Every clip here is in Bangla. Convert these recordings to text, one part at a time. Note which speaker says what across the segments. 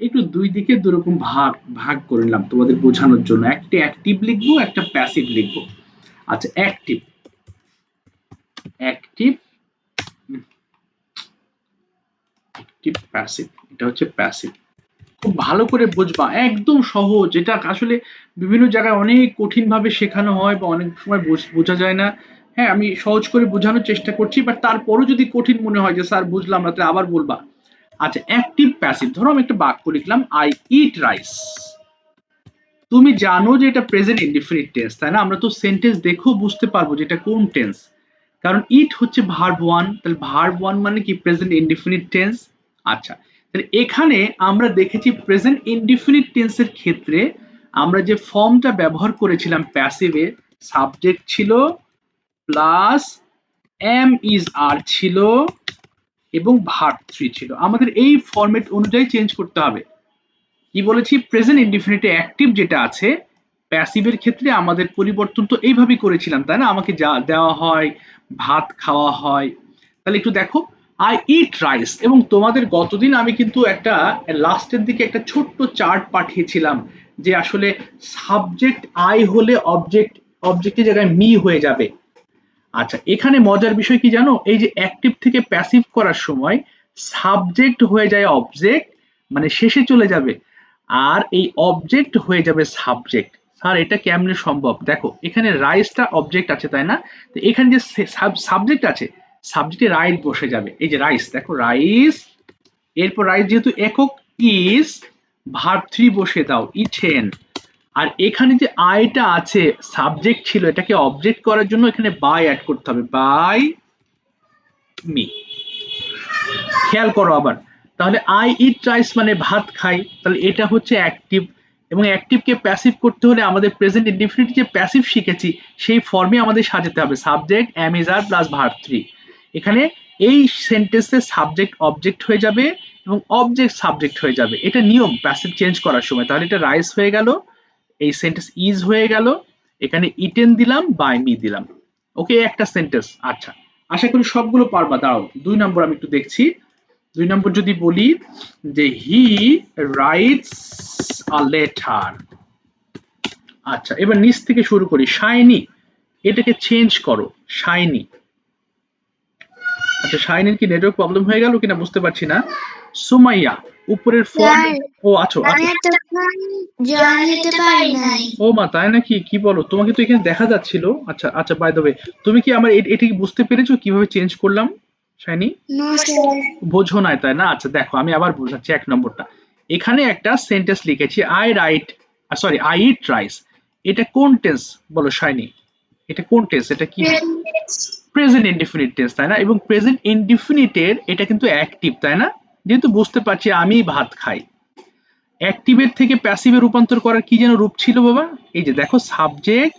Speaker 1: একটু দুই দিকে দুরকম ভাগ ভাগ করে নিলাম তোমাদের বোঝানোর জন্য, একটা অ্যাক্টিভ লিখবো, একটা প্যাসিভ লিখবো। আচ্ছা, অ্যাক্টিভ অ্যাক্টিভ অ্যাক্টিভ প্যাসিভ, এটা হচ্ছে প্যাসিভ। খুব ভালো করে বুঝবা, একদম সহজ, এটা আসলে বিভিন্ন জায়গায় অনেক কঠিন ভাবে শেখানো হয় বা অনেক সময় বোঝা যায় না। হ্যাঁ, আমি সহজ করে বোঝানোর চেষ্টা করছি, বাট তারপরও যদি কঠিন মনে হয় যে স্যার বুঝলাম না, তাহলে আবার বলবা। আচ্ছা, অ্যাক্টিভ প্যাসিভ, ধরো আমি একটা বাক্য লিখলাম, আই ইট রাইস। তুমি জানো যে এটা প্রেজেন্ট ইনডিফিনিট টেন্স, তাই না? আমরা তো সেন্টেন্স দেখেও বুঝতে পারবো যে এটা কোন টেন্স, কারণ ইট হচ্ছে ভার্ব ওয়ান, তাহলে ভার্ব ওয়ান মানে কি প্রেজেন্ট ইনডিফিনিট টেন্স। আচ্ছা, তাহলে এখানে আমরা দেখেছি প্রেজেন্ট ইনডিফিনিট টেন্সের ক্ষেত্রে আমরা যে ফর্মটা ব্যবহার করেছিলাম প্যাসিভে, সাবজেক্ট ছিল প্লাস এম ইজ আর ছিল এবং ভার্ব থ্রি ছিল। আমাদের এই ফরম্যাট অনুযায়ী চেঞ্জ করতে হবে। কি বলেছি, প্রেজেন্ট ইনডিফিনিটে অ্যাক্টিভ যেটা আছে, প্যাসিভের ক্ষেত্রে আমাদের পরিবর্তন তো এইভাবেই করেছিলাম, তাই না? আমাকে যা দেওয়া হয়, ভাত খাওয়া হয়। তাহলে একটু দেখো, আই ইট রাইস, এবং তোমাদের গতদিন আমি কিন্তু একটা লাস্টের দিকে একটা ছোট্ট চার্ট পাঠিয়েছিলাম যে আসলে সাবজেক্ট আই হলে অবজেক্ট, অবজেক্টের জায়গায় মি হয়ে যাবে। আচ্ছা, এখানে মজার বিষয় কি জানো, এই যে অ্যাক্টিভ থেকে প্যাসিভ করার সময় সাবজেক্ট হয়ে যায় অবজেক্ট, মানে শেষে চলে যাবে, আর এই অবজেক্ট হয়ে যাবে সাবজেক্ট। স্যার এটা কেমনে সম্ভব? দেখো, এখানে রাইসটা অবজেক্ট আছে, তাই না? তো এখানে যে সাবজেক্ট আছে, সাবজেক্টে রাইস বসে যাবে। এই যে রাইস, দেখো রাইস, এরপর রাইস যেহেতু একক, ইজ, ভার্ব থ্রি বসে দাও, ইথেন। আর এখানে যে আইটা আছে, সাবজেক্ট ছিল, এটাকে অবজেক্ট করার জন্য এখানে বাই অ্যাড করতে হবে, বাই মি। খেয়াল করো আবার, তাহলে আই ইট রাইস মানে ভাত খাই, তাহলে এটা হচ্ছে অ্যাক্টিভ। এবং অ্যাক্টিভকে প্যাসিভ করতে হলে আমাদের প্রেজেন্ট ইনডিফিনিট যে প্যাসিভ শিখেছি সেই ফর্মে আমাদের সাজাতে হবে, subject am is are plus verb three. এখানে এই সেন্টেন্সে সাবজেক্ট অবজেক্ট হয়ে যাবে এবং অবজেক্ট সাবজেক্ট হয়ে যাবে, এটা নিয়ম প্যাসিভ চেঞ্জ করার সময়। তাহলে এটা রাইস হয়ে গেল, এই সেন্টেন্স ইজ হয়ে গেল, এখানে ইটেন দিলাম, বাই মি দিলাম। ওকে, একটা সেন্টেন্স। আচ্ছা, আশা করি সবগুলো পারবা। দাও, 2 নম্বর আমি একটু দেখছি। 2 নম্বর যদি বলি যে হি রাইটস আ লেটার। আচ্ছা, এবার নিচ থেকে শুরু করি, শাইনি, এটাকে চেঞ্জ করো, শাইনি। আচ্ছা, শাইনির কি নেটওয়ার্ক প্রবলেম হয়ে গেল কিনা বুঝতে পারছি না। সুমাইয়া, উপরের ফর্ম, ও আচ্ছা ও মা, তাই নাকি? কি বলো, তোমাকে তো এখানে দেখা যাচ্ছিল। আচ্ছা আচ্ছা, বাই দ্য ওয়ে, তুমি কি আমার এটা কি বুঝতে পেরেছো কিভাবে চেঞ্জ করলাম শাইনি? বোঝো নাই, তাই না? আচ্ছা দেখো, আমি আবার বোঝাচ্ছি। 1 নম্বরটা, এখানে একটা সেন্টেন্স লিখেছি, I right, sorry I eat rice. এটা কোন টেন্স বলো শাইনি? এটা কোন টেন্স? এটা কি? প্রেজেন্ট ইনডিফিনিট টেন্স, তাই না? এবং প্রেজেন্ট ইনডিফিনিটের এটা কিন্তু অ্যাক্টিভ, তাই না? যেহেতু বুঝতে পারছি আমি ভাত খাই, অ্যাক্টিভের থেকে প্যাসিভে রূপান্তর করার কি যেন রূপ ছিল বাবা? এই যে দেখো, subject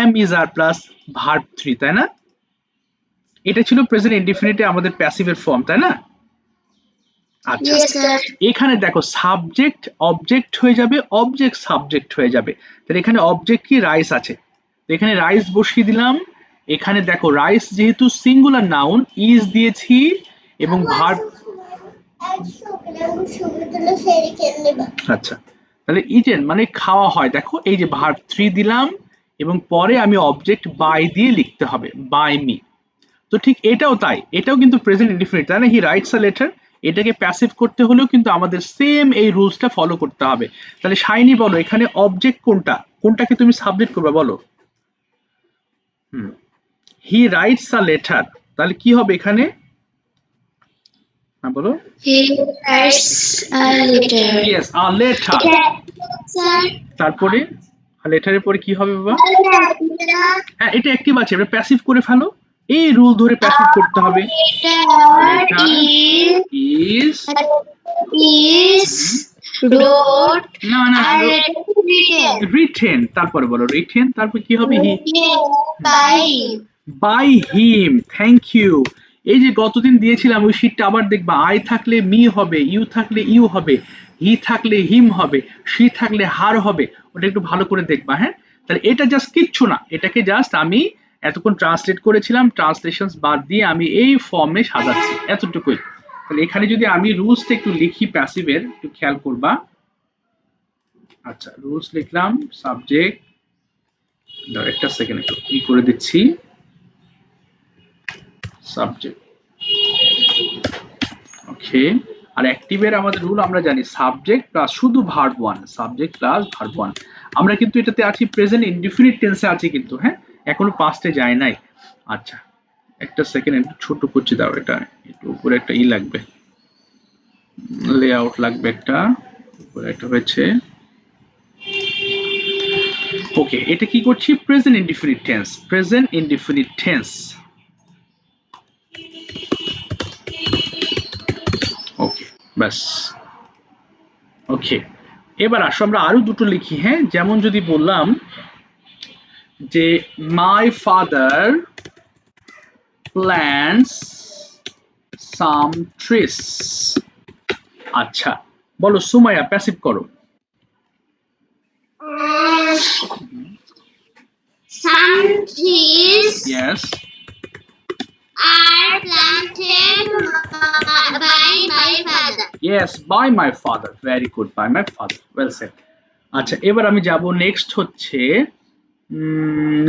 Speaker 1: am is are plus verb three, তাই না? এটা ছিল প্রেজেন্ট ইনডিফিনিটে আমাদের প্যাসিভের ফর্ম, তাই না? আচ্ছা, এখানে দেখো সাবজেক্ট অবজেক্ট হয়ে যাবে, অবজেক্ট সাবজেক্ট হয়ে যাবে। তাহলে এখানে অবজেক্ট কি? রাইস আছে, তো এখানে রাইস বসিয়ে দিলাম। এখানে দেখো রাইস যেহেতু সিঙ্গুলার নাউন, ইজ দিয়েছি এবং ভার্ব। আচ্ছা, তাহলে ইটেন মানে খাওয়া হয়, দেখো এই যে ভার্ব থ্রি দিলাম এবং পরে আমি অবজেক্ট বাই দিয়ে লিখতে হবে, বাই মি। তো ঠিক এটাও তাই, এটাও কিন্তু প্রেজেন্ট ইনডিফিনিট, তাই না? হি রাইটস আ লেটার, এটাকে প্যাসিভ করতে হলেও কিন্তু আমাদের সেম এই রুলসটা ফলো করতে হবে। তাহলে শাইনি বলো, এখানে অবজেক্ট কোনটা, কোনটাকে তুমি সাবজেক্ট করবে বলো? হি রাইটস আ লেটার, তাহলে কি হবে এখানে? হ্যাঁ বলো।
Speaker 2: He writes a letter.
Speaker 1: Yes, a letter. তারপরে লেটারের পরে কি হবে বাবা? হ্যাঁ, এটা অ্যাক্টিভ আছে, এটা প্যাসিভ করে ফেলো, এই রুল ধরে প্যাসিভ করতে হবে। লেটার ইজ
Speaker 2: wrote
Speaker 1: না না,
Speaker 2: written
Speaker 1: রিটেন, তারপরে বলো রিটেন, তারপর কি হবে? He,
Speaker 2: by
Speaker 1: by him, thank you. এই যে গতদিন দিয়েছিলাম ওই শীটটা আবার দেখবা, আই থাকলে মি হবে, ইউ থাকলে ইউ হবে, হি থাকলে হিম হবে, সি থাকলে হার হবে, ওটা একটু ভালো করে দেখবা। হ্যাঁ, তাহলে এটা জাস্ট কিচ্ছু না, এটাকে জাস্ট আমি এতক্ষণ ট্রান্সলেট করেছিলাম, ট্রান্সলেশন বাদ দিয়ে আমি এই ফর্মে সাজাচ্ছি, এতটুকুই। তাহলে এখানে যদি আমি রুলসটা একটু লিখি প্যাসিভের, একটু খেয়াল করবা। আচ্ছা, রুলস লিখলাম, সাবজেক্ট, একটা সেকেন্ড একটু করে দিচ্ছি, সাবজেক্ট, ওকে। আর অ্যাক্টিভের আমাদের রুল আমরা জানি, সাবজেক্ট প্লাস শুধু verb one, subject plus verb one. আমরা কিন্তু এটাতে আছি প্রেজেন্ট ইনডিফিনিট টেন্সে আছি কিন্তু, হ্যাঁ, এখনো পাস্টে যায় নাই। আচ্ছা, একটা সেকেন্ড একটু ছোট করছি, দাও, এটা একটু উপরে একটা লাগবে, লেআউট লাগবে, একটা উপরে একটা হয়েছে। ওকে, এটা কি করছি, present indefinite tense, present indefinite tense. Okay, বাস। ওকে, এবার আসো আমরা আরো দুটো লিখি, হ্যাঁ, যেমন যদি বললাম যে my father plants some trees. আচ্ছা, বলো সুমাইয়া, প্যাসিভ করো।
Speaker 2: Some trees
Speaker 1: yes,
Speaker 2: are planted by my father.
Speaker 1: Yes, by my father, very good, by my father, well said. আচ্ছা, এবার আমি যাব নেক্সট হচ্ছে,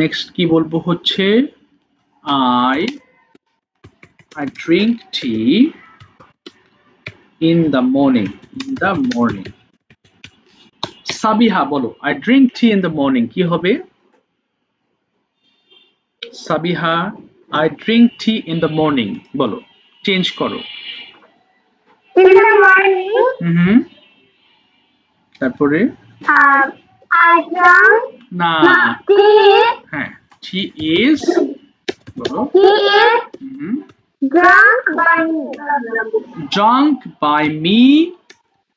Speaker 1: নেক্সট কি বলবো হচ্ছে, I I drink tea in the morning, in the morning. Sabiha বলো, I drink tea in the morning, কি হবে? Sabiha, I drink tea in the morning, বলো, চেঞ্জ করো।
Speaker 2: In the morning,
Speaker 1: হুম, তারপরে
Speaker 2: I drank
Speaker 1: না,
Speaker 2: tea.
Speaker 1: হ্যাঁ, টি ইজ, বলো,
Speaker 2: He is drunk by me.
Speaker 1: drunk by me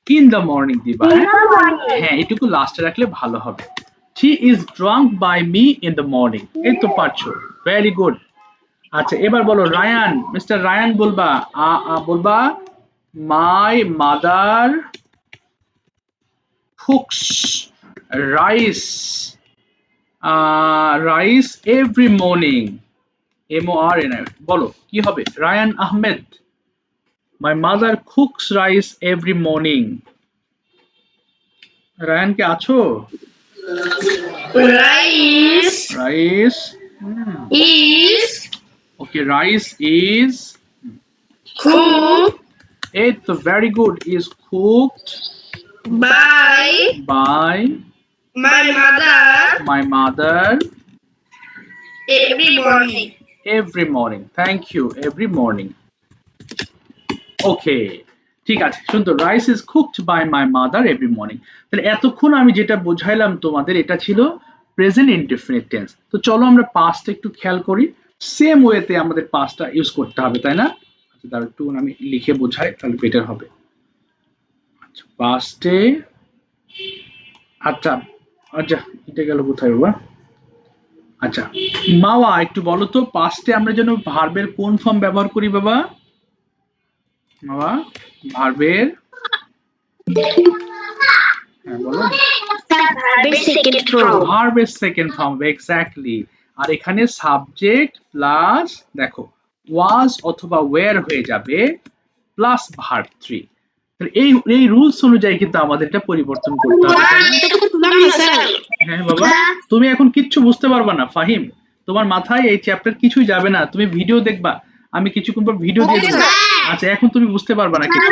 Speaker 1: in the morning দিবা,
Speaker 2: In
Speaker 1: হ্যাঁ,
Speaker 2: the morning.
Speaker 1: হ্যাঁ, এটুকু লাস্টে রাখলে ভালো হবে। She is drunk by me in the morning, এই তো পারছো, ভেরি গুড। আচ্ছা, এবার বলো রায়ান, মিস্টার রায়ান বলবা, বলবা my mother cooks rice rice every morning, MORNI, বলো কি হবে? Rayan Ahmed, my mother cooks rice every morning. Rayan কে আছো?
Speaker 2: Rice
Speaker 1: rice,
Speaker 2: is
Speaker 1: okay, rice is,
Speaker 2: cooked
Speaker 1: এই তো very good, is cooked
Speaker 2: by
Speaker 1: by
Speaker 2: my mother
Speaker 1: my mother
Speaker 2: every morning.
Speaker 1: Every morning, thank you, every morning. Okay, ঠিক আছে, সুন্দর, rice is cooked by my mother every morning. তাহলে এতক্ষণ আমি যেটা বোঝাইলাম তোমাদের, এটা ছিল প্রেজেন্ট ইনডেফিনিট টেন্স। তো চলো আমরা পাস্ট একটু খেয়াল করি, সেম ওয়েতে আমাদের পাস্টটা ইউজ করতে হবে, তাই না? আচ্ছা, তার একটু আমি লিখে বোঝাই, তাহলে বেটার হবে। আচ্ছা, পাস্টে, আচ্ছা আচ্ছা, এটা গেল কোথায় বাবা? আচ্ছা, মাওয়া একটু বলো তো, পাস্টে আমরা যেন ভার্বের কোন ফর্ম ব্যবহার করি বাবা? মাওয়া, ভার্বের, হ্যাঁ বলো,
Speaker 2: Second form.
Speaker 1: ভার্বের সেকেন্ড ফর্ম, এক্স্যাক্টলি। আর এখানে সাবজেক্ট প্লাস, দেখো, ওয়াজ অথবা ওয়্যার হয়ে যাবে, প্লাস ভার্ব 3। তাহলে এই এই রুলস অনুযায়ী কিন্তু আমাদের এটা পরিবর্তন করতে হবে, তাই না? হ্যাঁ বাবা, তুমি এখন কিচ্ছু বুঝতে পারবা না ফাহিম, তোমার মাথায় এই চ্যাপ্টার কিছুই যাবে না, তুমি ভিডিও দেখবা, আমি কিছুক্ষণ পর ভিডিও দিয়ে দেবো। আচ্ছা, এখন তুমি বুঝতে পারবা না কিছু।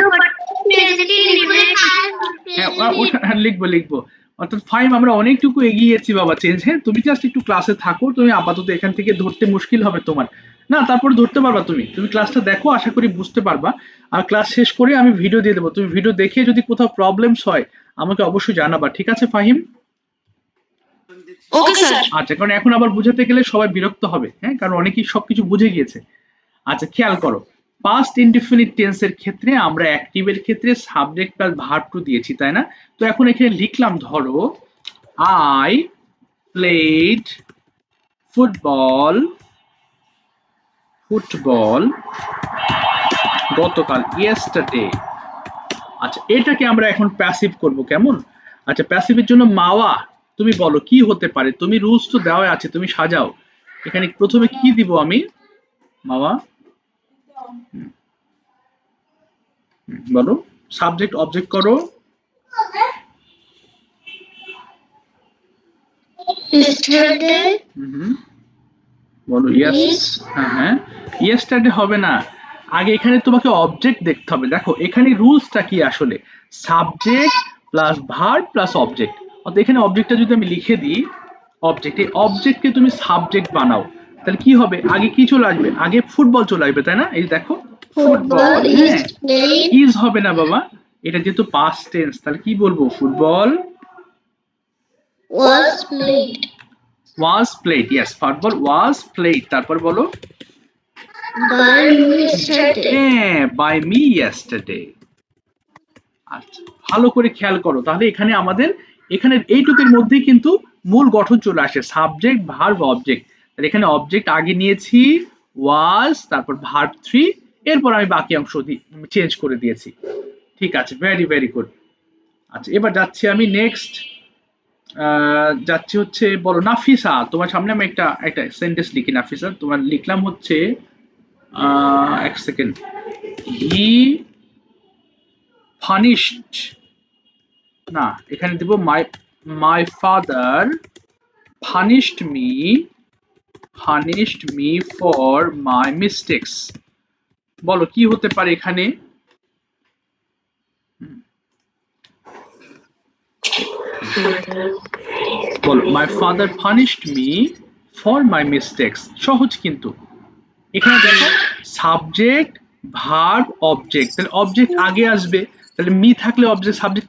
Speaker 1: হ্যাঁ, লিখবো লিখবো। অর্থাৎ ফাইম আমরা অনেকটুকু এগিয়েছি বাবা, চেঞ্জ, হ্যাঁ, তুমি জাস্ট একটু ক্লাসে থাকো, তুমি আপাতত এখান থেকে ধরতে মুশকিল হবে তোমার, না তারপরে ধরতে পারবা, তুমি তুমি ক্লাসটা দেখো, আশা করি বুঝতে পারবা। আর ক্লাস শেষ করে আমি ভিডিও দিয়ে দেবো, তুমি ভিডিও দেখে যদি কোথাও প্রবলেমস হয় আমাকে অবশ্যই জানাবা, ঠিক আছে ফাহিম?
Speaker 2: Okay, sir.
Speaker 1: আচ্ছা, কারণ এখন আবার বুঝাতে গেলে সবাই বিরক্ত হবে, হ্যাঁ, কারণ অনেকেই সবকিছু বুঝে গিয়েছে। আচ্ছা, খেয়াল করো, পাস্ট ইনডিফিনিট টেন্সের ক্ষেত্রে আমরা অ্যাক্টিভের ক্ষেত্রে সাবজেক্ট প্লাস ভার্ব টু দিয়েছি, তাই না? তো এখন এখানে লিখলাম, ধরো আই প্লেড ফুটবল, ফুটবল গতকাল, ইয়েস্টারডে। আচ্ছা, এটাকে আমরা এখন প্যাসিভ করব, কেমন? আচ্ছা, প্যাসিভের জন্য মাওয়া, তুমি বলো কি হতে পারে, তুমি রুলস তো দেওয়া আছে, তুমি সাজাও। এখানে প্রথমে কি দিব আমি, মাওয়া? বলো সাবজেক্ট অবজেক্ট করো।
Speaker 2: Yesterday.
Speaker 1: হুম, বলো ইয়েস। হ্যাঁ হ্যাঁ, ইয়েস্টারডে হবে না, আগে এখানে তোমাকে অবজেক্ট দেখতে হবে। দেখো এখানে রুলসটা কি আসলে, subject plus verb plus object. অর্থাৎ এখানে অবজেক্টটা যদি আমি লিখে দিই অবজেক্ট, এই অবজেক্টকে তুমি সাবজেক্ট বানাও, তাহলে কি হবে, আগে কি চলে আসবে, আগে ফুটবল চলে আসবে তাই না, এই দেখো
Speaker 2: Football
Speaker 1: ফুটবল।
Speaker 2: is
Speaker 1: হ্যাঁ,
Speaker 2: played.
Speaker 1: ইজ হবে না বাবা, এটা যেহেতু পাস্ট টেন্স তাহলে কি বলবো, football
Speaker 2: Was played.
Speaker 1: Was played. Yes, football was played, তারপর বলো
Speaker 2: By me yesterday.
Speaker 1: হ্যাঁ বাই মি ইয়েস্টারডে। আচ্ছা, ভালো করে খেয়াল করো, তাহলে এখানে আমাদের এখানে এইটুকের মধ্যেই কিন্তু মূল গঠন চলে আসে, সাবজেক্ট ভার্ব অবজেক্ট। তাহলে এখানে অবজেক্ট আগে নিয়েছি ওয়াজ, তারপর ভার্ব 3, এরপর আমি বাকি অংশ চেঞ্জ করে দিয়েছি। ঠিক আছে, ভেরি ভেরি গুড। আচ্ছা, এবার যাচ্ছি আমি নেক্সট, যাচ্ছি হচ্ছে, বলো নাফিসা, তোমার সামনে আমি একটা একটা সেন্টেন্স লিখি। নাফিসা, তোমার লিখলাম হচ্ছে, এক সেকেন্ড, হি ফানিশড, না এখানে দিব my my father punished me for my mistakes। বলো কি হতে পারে এখানে, বলো মাই father punished me for my mistakes, সহজ কিন্তু। এখানে দেখো সাবজেক্ট ভার্ব অবজেক্ট, তাহলে অবজেক্ট আগে আসবে, তাহলে মি থাকলে অবজেক্ট সাবজেক্ট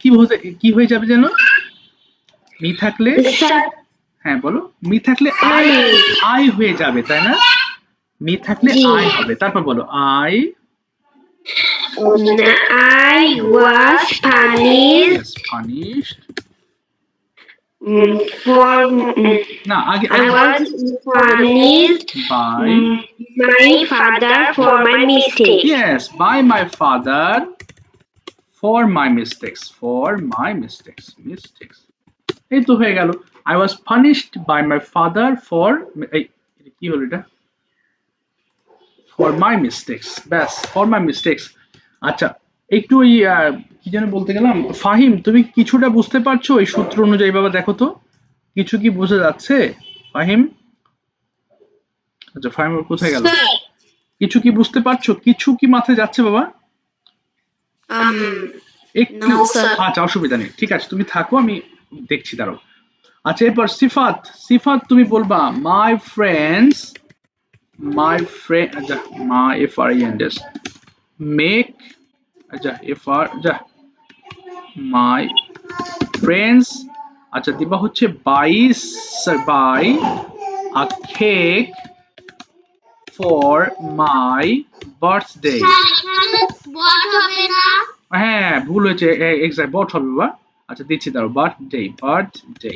Speaker 1: কি হয়ে যাবে যেন, মি থাকলে, হ্যাঁ বলো, মি থাকলে আই, আই হয়ে যাবে তাই না, মি থাকলে
Speaker 2: জি।
Speaker 1: আই হবে, তারপর বলো I
Speaker 2: I was punished
Speaker 1: punished,
Speaker 2: for.
Speaker 1: না আগে
Speaker 2: I was punished
Speaker 1: by,
Speaker 2: my father for my mistake.
Speaker 1: yes, by my father for my mistakes। এই তো হয়ে গেল, I was punished by my father for, এই এটা কি হলো এটা, for my mistakes, ব্যাস for my mistakes। আচ্ছা, একটু ওই কি যেন বলতে গেলাম, ফাহিম তুমি কিছুটা বুঝতে পারছো এই সূত্র অনুযায়ী, বাবা দেখো তো কিছু কি বোঝা যাচ্ছে ফাহিম? আচ্ছা, ফাহিম কোথায় গেল, কিছু কি বুঝতে পারছো, কিছু কি মাথায় যাচ্ছে বাবা? একটু,
Speaker 2: No, sir.
Speaker 1: আচ্ছা অসুবিধা নেই, ঠিক আছে তুমি থাকো, আমি দেখছি, দাঁড়াও। আচ্ছা, এরপর সিফাত, সিফাত তুমি বলবা মাই ফ্রেন্ড, আচ্ছা my F R E N S, make, আচ্ছা এফ আর, আচ্ছা মাই ফ্রেন্ডস, আচ্ছা দিবা হচ্ছে buy a cake for my birthday. হ্যাঁ ভুল হয়েছে, এক্সাক্ট বট হবে বাবা। আচ্ছা দিচ্ছি, দাঁড়াও, birthday,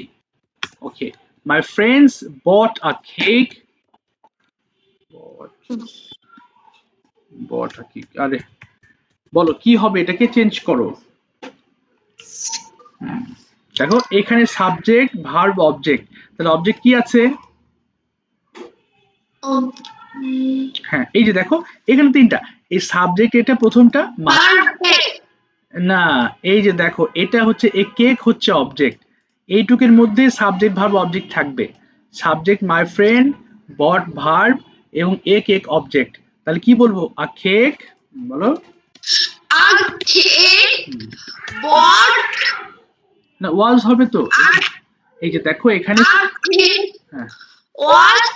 Speaker 1: okay, my friends bought a cake, bought a cake, আরে বলো কি হবে, এটাকে চেঞ্জ করো। দেখো এখানে সাবজেক্ট ভার্ব অবজেক্ট, তাহলে অবজেক্ট কি আছে, হ্যাঁ এই যে দেখো এখানে তিনটা, এই সাবজেক্ট এটা প্রথমটা, না এই যে দেখো এটা হচ্ছে, এই কেক হচ্ছে অবজেক্ট, এইটুকের মধ্যে সাবজেক্ট ভার্ব অবজেক্ট থাকবে, subject my friend, bought verb এবং এ কেক অবজেক্ট, তাহলে কি বলবো, আ কেক, বলো না ওয়াজ হবে তো, এই যে দেখো এখানে, হ্যাঁ ওয়াজ,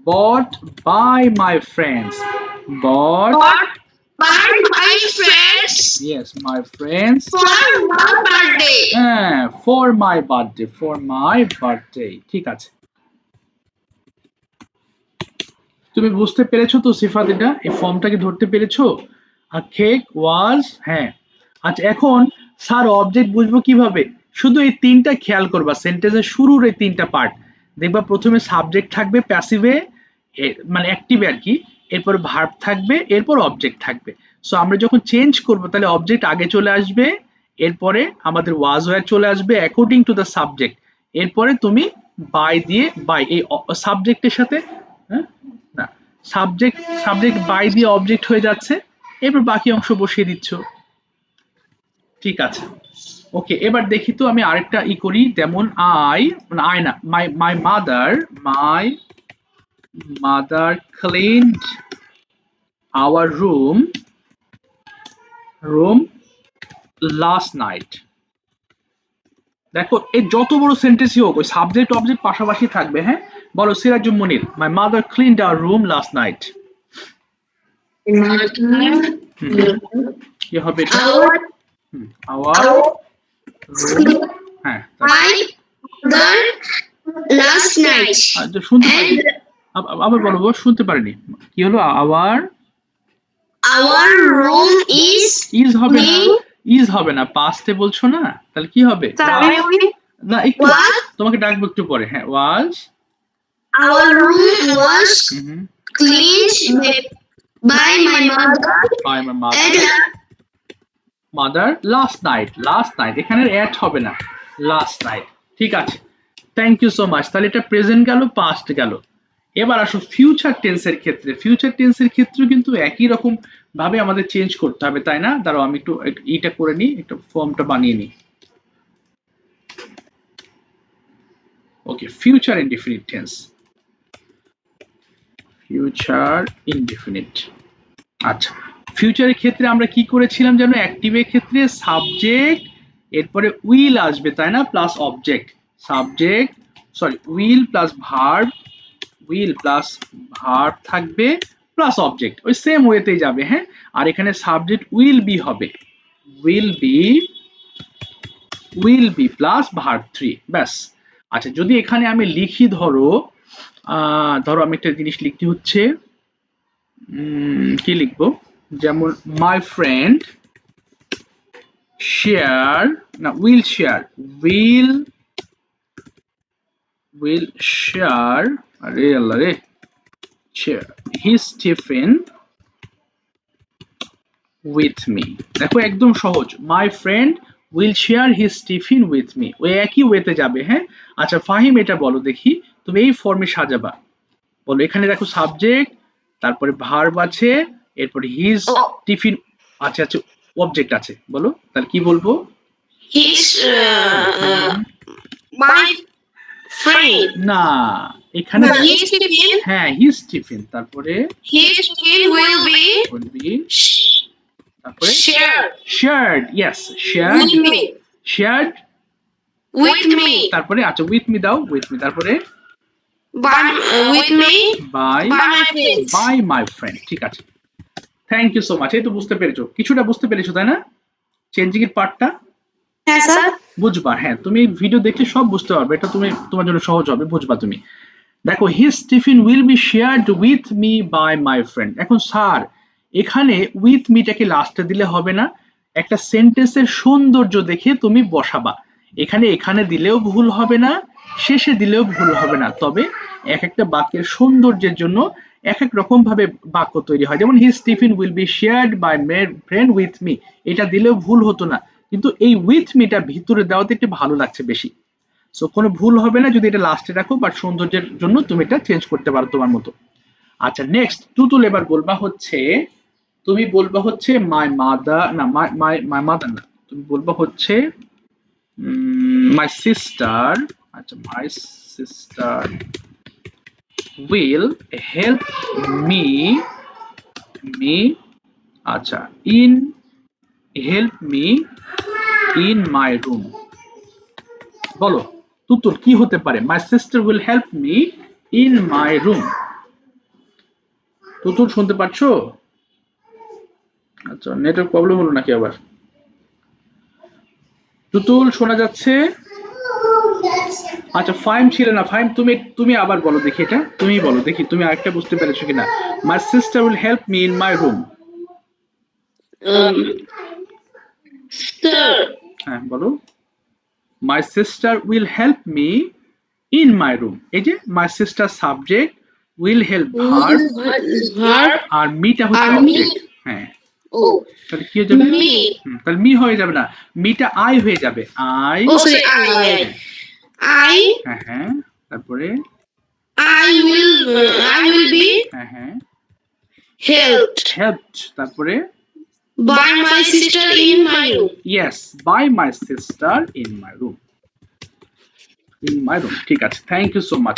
Speaker 1: bought by my friends, bought, yes my friends, হ্যাঁ for my birthday, ঠিক আছে। তুমি বুঝতে পেরেছো তো সিফাত, এটা এই ফর্মটাকে ধরতে পেরেছো, আর কেক ওয়াজ, হ্যাঁ। আচ্ছা এখন স্যার অবজেক্ট বুঝবো কিভাবে, শুধু এই তিনটা খেয়াল করবা, সেন্টেন্সের শুরুর এই তিনটা পার্ট দেখবা, প্রথমে সাবজেক্ট থাকবে প্যাসিভে, মানে অ্যাক্টিভে আর কি, এরপর ভার্ব থাকবে, এরপর অবজেক্ট থাকবে। সো আমরা যখন চেঞ্জ করব তাহলে অবজেক্ট আগে চলে আসবে, এরপরে আমাদের ওয়াজ ওয়্যার চলে আসবে অ্যাকর্ডিং টু দ্য সাবজেক্ট, এরপরে তুমি বাই দিয়ে, বাই এই সাবজেক্টের সাথে, হ্যাঁ না সাবজেক্ট বাই দিয়ে অবজেক্ট হয়ে যাচ্ছে, এবার বাকি অংশ বসিয়ে দিচ্ছ। ঠিক আছে, ওকে। এবার দেখি তো আমি আরেকটা করি, যেমন আই না, মাই mother cleaned our room last night. দেখো এই যত বড় সেন্টেন্সই হোক ওই সাবজেক্ট অবজেক্ট পাশাপাশি থাকবে। হ্যাঁ, বলো Sirajum Munir, my mother cleaned our room last night. কি হবে এটা? Our room. হ্যাঁ,
Speaker 2: last night
Speaker 1: শুনতে পারিনি, আবার বলো, শুনতে পারিনি। কি হলো?
Speaker 2: our room
Speaker 1: ইজ হবে না, পাস্টে বলছো না, তাহলে কি হবে? না, একটু তোমাকে ডাকবো একটু পরে। হ্যাঁ,
Speaker 2: our room was cleaned by my
Speaker 1: mother last night এখানে অ্যাড হবে না, লাস্ট নাইট। ঠিক আছে, থ্যাংক ইউ সো মাচ। তাহলে এটা প্রেজেন্ট গেল, পাস্ট গেল। এবার আসো ফিউচার টেন্সের ক্ষেত্রে। ফিউচার টেন্সের ক্ষেত্রে কিন্তু একই রকম ভাবে আমাদের চেঞ্জ করতে হবে, তাই না? দাঁড়াও আমি একটু এইটা করে নিই, একটু ফর্মটা বানিয়ে নিই। Okay, future indefinite tense. Future indefinite. আচ্ছা, ফিউচারের ক্ষেত্রে আমরা কি করেছিলাম যেন? অ্যাক্টিভের ক্ষেত্রে সাবজেক্ট, এরপরে উইল আসবে, তাই না? Plus object. Subject, sorry, will plus verb থাকবে, প্লাস অবজেক্ট, ওই সেম ওয়েতেই যাবে। হ্যাঁ, আর এখানে সাবজেক্ট উইল বি হবে, উইল বি প্লাস ভার্ব 3, ব্যাস। আচ্ছা, যদি এখানে আমি লিখি, ধরো আমি একটা জিনিস লিখতে হচ্ছে, কি লিখবো? যেমন মাই ফ্রেন্ড উইল শেয়ার, আরে আল্লাহ রে, হিজ টিফিন উইথ মি। দেখো একদম সহজ, my friend will share his tiffin with me, ওই একই ওয়েতে যাবে। হ্যাঁ, আচ্ছা ফাহিম, এটা বলো দেখি, তুমি এই ফর্মে সাজাবা। বলো, এখানে দেখো সাবজেক্ট, তারপরে ভার্ব আছে, এরপরে হিজ টিফিন আছে, অবজেক্ট আছে। বলো তাহলে কি বলবো?
Speaker 2: his my friend
Speaker 1: না, এখানে
Speaker 2: his tiffin
Speaker 1: হ্যাঁ, হিজ টিফিন, তারপরে
Speaker 2: will be
Speaker 1: তারপরে
Speaker 2: shared
Speaker 1: yes, shared
Speaker 2: with me
Speaker 1: তারপরে আচ্ছা উইথ মি দাও, তারপরে
Speaker 2: with me
Speaker 1: by my friend. ঠিক আছে, থ্যাংক ইউ সো মাচ। এই তো বুঝতে পেরেছো, কিছুটা বুঝতে পেরেছো, তাই না? চেঞ্জিং এর পার্টটা
Speaker 2: হ্যাঁ স্যার
Speaker 1: বুঝবা। হ্যাঁ, তুমি ভিডিও দেখে সব বুঝতে পারবে, এটা তোমার জন্য সহজ হবে, বুঝবা তুমি। দেখো, his tiffin will be shared with me by my friend. এখন স্যার, এখানে উইথ মিটাকে লাস্টে দিলে হবে না, একটা সেন্টেন্সের সৌন্দর্য দেখে তুমি বসাবা। এখানে দিলেও ভুল হবে না, শেষে দিলেও ভুল হবে না, তবে এক একটা বাক্যের সৌন্দর্যের জন্য এক এক রকম ভাবে বাক্য তৈরি হয়। যেমন his tiffin will be shared by my friend with me, এটা দিলেও ভুল হতো না, কিন্তু এই উইথ মিটা ভিতরে দেওয়াতে একটু ভালো লাগছে বেশি। সো কোনো ভুল হবে না যদি এটা লাস্টে রাখো, বাট সৌন্দর্যের জন্য তুমি এটা চেঞ্জ করতে পারো তোমার মতো। আচ্ছা, নেক্সট তুতুল, এবার তুমি বলবা হচ্ছে মাই মাদার, না মাই মাদার না, তুমি বলবা হচ্ছে মাই সিস্টার। আচ্ছা, my sister will help me আচ্ছা help me in my room. বলো তুতুল, কি হতে পারে? My sister will help me in my room. Tutul শুনতে পাচ্ছো? আচ্ছা, নেটওয়ার্ক প্রবলেম হলো নাকি আবার? তুতুল শোনা যাচ্ছে? আচ্ছা, ফাইম ছিল না, ফাইম তুমি আবার বলো দেখি, এটা তুমি বলো দেখি, তুমি আরেকটা বুঝতে পেরেছো কিনা। My sister will help me in my room. হ্যাঁ বলো, my sister will help me in my room. এই যে my sister subject, will help verb, আর মিটা হচ্ছে অবজেক্ট। হ্যাঁ, তাহলে কি হয়ে যাবে? তাহলে মি হয়ে যাবে না, মিটা আই হয়ে যাবে, আই। হ্যাঁ, তারপরে
Speaker 2: I will be
Speaker 1: হ্যাঁ
Speaker 2: helped
Speaker 1: helped তারপরে
Speaker 2: by my sister in my room.
Speaker 1: yes by my sister in my room ঠিক আছে, থ্যাংক ইউ সো মাচ।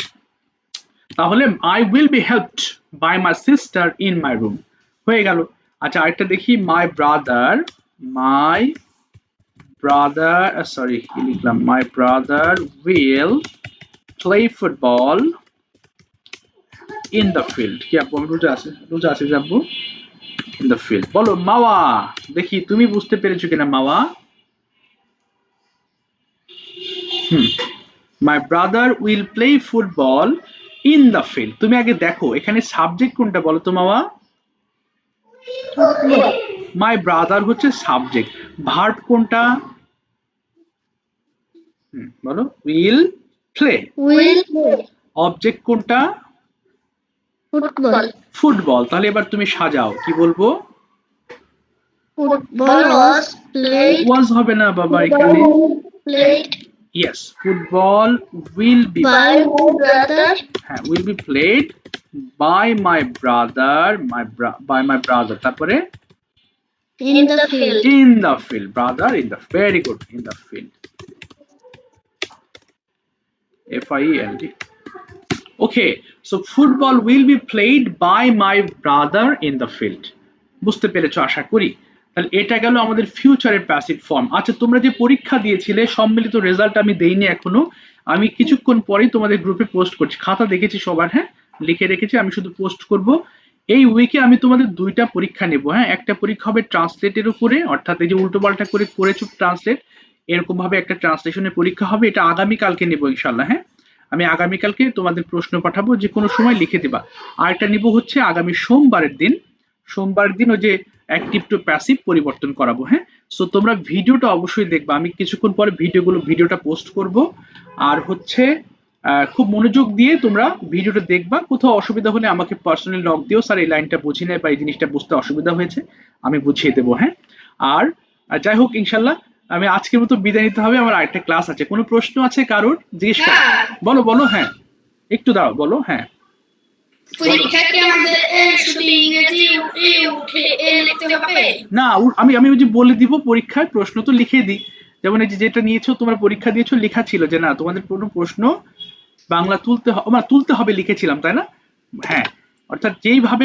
Speaker 1: তাহলে I will be helped by my sister in my room হয়ে গেল। আচ্ছা আরেকটা দেখি, my brother সরি কি লিখলাম, my brother will play football in the field। কি আপু আমি রোজা আছে যে আপু in the field বলো মাওয়া, দেখি তুমি বুঝতে পেরেছো কিনা মাওয়া। My brother will play football in the field। তুমি আগে দেখো এখানে সাবজেক্ট কোনটা বলো তো মাওয়া। My brother হচ্ছে সাবজেক্ট, ভার্ব কোনটা বলো, will play।
Speaker 2: Will play
Speaker 1: object কোনটা,
Speaker 2: football.
Speaker 1: ফুটবল। তাহলে এবার তুমি সাজাও, কি বলবো,
Speaker 2: Football was played
Speaker 1: ওয়াজ হবে না বাবা এখানে,
Speaker 2: played
Speaker 1: yes football will be
Speaker 2: by my brother
Speaker 1: হ্যাঁ will be played by my brother by my brother তারপরে
Speaker 2: in the field.
Speaker 1: in the field, brother in the, very good, in the field, field okay, so football will be played by my brother in the field। বুঝতে পেরেছো আশা করি। তাহলে এটা গেল আমাদের ফিউচারের প্যাসিভ ফর্ম। আচ্ছা তোমরা যে পরীক্ষা দিয়েছিলে সম্মিলিত রেজাল্ট আমি দেইনি এখনো, আমি কিছুক্ষণ পরেই তোমাদের গ্রুপে পোস্ট করছি, খাতা দেখেছি সবার, হ্যাঁ লিখে রেখেছি, আমি শুধু পোস্ট করব। এই উইকে আমি তোমাদের দুইটা পরীক্ষা নেব, হ্যাঁ একটা পরীক্ষা হবে ট্রান্সলেটের উপরে, অর্থাৎ এই যে উল্টো পাল্টা করে করেছো ট্রান্সলেট, এরকম ভাবে একটা ট্রান্সলেশনের পরীক্ষা হবে, এটা আগামী কালকে নেব ইনশাল্লাহ। হ্যাঁ আমি আগামীকালকে তোমাদের প্রশ্ন পাঠাবো, যে কোনো সময় লিখে দিবা। আর একটা নিব হচ্ছে আগামী সোমবারের দিন ওই যে অ্যাক্টিভ টু প্যাসিভ পরিবর্তন করাবো। হ্যাঁ সো তোমরা ভিডিওটা অবশ্যই দেখবা, আমি কিছুক্ষণ পরে ভিডিওটা পোস্ট করব। আর হচ্ছে খুব মনোযোগ দিয়ে তোমরা ভিডিওটা দেখবা, কোথাও অসুবিধা হলে আমাকে পার্সোনালি নক দিও, স্যার এই লাইনটা বুঝি নাই বা এই জিনিসটা বুঝতে অসুবিধা হয়েছে, আমি বুঝিয়ে দেবো। হ্যাঁ আর যাই হোক ইনশাল্লাহ আমি আজকের মতো বিদায় নিতে হবে, আমার আরেকটা ক্লাস আছে। কোনো প্রশ্ন আছে কারোর, জিজ্ঞেস করো, বলো হ্যাঁ একটু দাঁড়াও, বলো হ্যাঁ।
Speaker 2: পরীক্ষা কি আমাদের শুধু ইংরেজি উঠে লিখতে হবে?
Speaker 1: না আমি ওই যে বলে দিব পরীক্ষায় প্রশ্ন তো লিখে দিই, যেমন এই যে যেটা নিয়েছো তোমরা পরীক্ষা দিয়েছো লেখা ছিল যে না তোমাদের কোনো প্রশ্ন বাংলা তুলতে হবে লিখেছিলাম তাই না, হ্যাঁ অর্থাৎ যেইভাবে